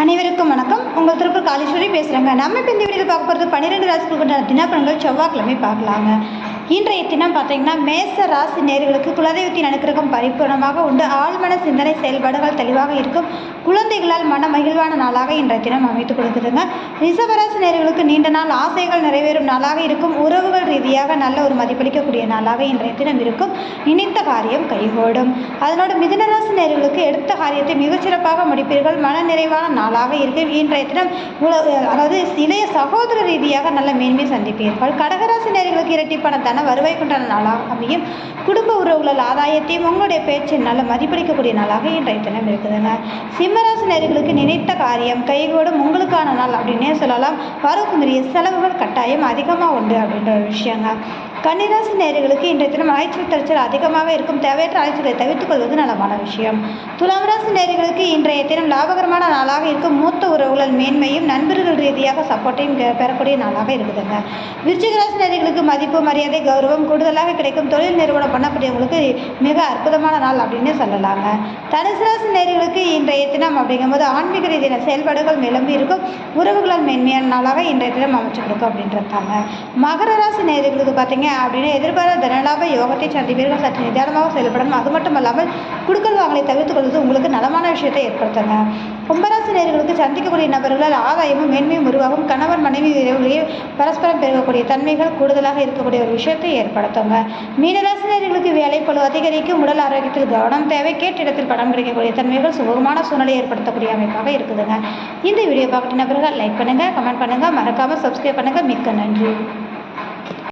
அனைவருக்கும் வணக்கம். உங்கள் திருப்பூர் காளீஸ்வரி பேசுகிறேங்க. நம்ம இப்போ இந்த வீடியோவில் பார்க்க போகிறது 12 ராசிக்குண்டான தினப்பலன்கள் செவ்வாய்க்கிழமை பார்க்கலாங்க. இன்றைய தினம் பார்த்தீங்கன்னா மேச ராசி நேயர்களுக்கு குலதெய்வத்தின் அனுக்கிரகம் பரிபூர்ணமாக உண்டு. ஆழ்மன சிந்தனை செயல்பாடுகள் தெளிவாக இருக்கும். குழந்தைகளால் மன மகிழ்வான நாளாக இன்றைய தினம் அமைத்து கொடுக்குதுங்க. ரிஷபராசி நேயர்களுக்கு நீண்ட நாள் ஆசைகள் நிறைவேறும் நாளாக இருக்கும். உறவுகள் ரீதியாக நல்ல ஒரு மதிப்பளிக்கக்கூடிய நாளாக இன்றைய தினம் இருக்கும். நினைத்த காரியம் கைகூடும். அதனோடு மிதுனராசி நேயர்களுக்கு எடுத்த காரியத்தை மிகச்சிறப்பாக முடிப்பீர்கள். மன நிறைவான நாளாக இருக்கும். இன்றைய தினம் அதாவது இளைய சகோதர ரீதியாக நல்ல மேன்மை சந்திப்பீர்கள். கடகராசி நேயர்களுக்கு இரட்டிப்பான தன வருவாய் கொண்டான நாளாக அமையும். குடும்ப உறவுகள் ஆதாயத்தையும் உங்களுடைய பேச்சு நல்ல மதிப்பளிக்கக்கூடிய நாளாக இன்றைய தினம் இருக்குதுங்க. சிம்மராசி நேயர்களுக்கு நினைத்த காரியம் கைகூடும். உங்களுக்கான நாள் அப்படின்னே சொல்லலாம். வரவுக்கு மீறிய செலவுகள் கட்டாயம் அதிகமாக உண்டு அப்படின்ற ஒரு விஷயங்க. கன்னிராசி நேயர்களுக்கு இன்றைய தினம் அலைச்சல் தரிச்சல் அதிகமாக இருக்கும். தேவையற்ற அலைச்சலை தவிர்த்துக் கொள்வது நலமான விஷயம். துலாம் ராசி நேயர்களுக்கு இன்றைய தினம் லாபகரமான நாளாக இருக்கும். மூத்த உறவுகள் மேன்மையும் நண்பர்கள் ரீதியாக சப்போர்ட்டையும் பெறக்கூடிய நாளாக இருக்குதுங்க. விருச்சிக ராசி நேயர்களுக்கு மதிப்பு மரியாதை கௌரவம் கூடுதலாக கிடைக்கும். தொழில் நிறுவனம் பண்ணக்கூடியவங்களுக்கு மிக அற்புதமான நாள் அப்படின்னு சொல்லலாங்க. தனுசு ராசி நேயர்களுக்கு இன்றைய தினம் அப்படிங்கும்போது ஆன்மீக ரீதியான செயல்பாடுகள் நிலம்பி இருக்கும். உறவுகளால் மேன்மையான நாளாக இன்றைய தினம் அமைச்சு கொடுக்கும் அப்படின்றதாங்க. மகர ராசி நேயர்களுக்கு பார்த்தீங்க அப்படின்னு எதிர்பாராத தனலாப யோகத்தை சந்திப்பீர்கள். சற்று நிதானமாக செயல்படணும். அது மட்டும் இல்லாமல் குடுக்கல் வாங்கலை தவிர்த்துக் கொள்வது உங்களுக்கு நலமான விஷயத்தை ஏற்படுத்துங்க. கும்பராசி நேயர்களுக்கு சந்திக்கக்கூடிய நபர்களால் ஆதாயமும் மேன்மையும் உருவாகும். கணவன் மனைவி இடையே பரஸ்பரம் பெருகக்கூடிய தன்மைகள் கூடுதலாக இருக்கக்கூடிய ஒரு விஷயத்தை ஏற்படுத்துங்க. மீனராசி நேயர்களுக்கு வேலைப்பளு அதிகரிக்கும். உடல் ஆரோக்கியத்தில் கவனம் தேவை. கேட்ட இடத்தில் பணம் கிடைக்கக்கூடிய தன்மைகள் சுகமான சூழ்நிலை ஏற்படுத்தக்கூடிய அமைப்பாக இருக்குதுங்க. இந்த வீடியோ பார்க்கக்கூடிய நபர்கள் லைக் பண்ணுங்க, கமெண்ட் பண்ணுங்க, மறக்காம சப்ஸ்கிரைப் பண்ணுங்க. மிக்க நன்றி.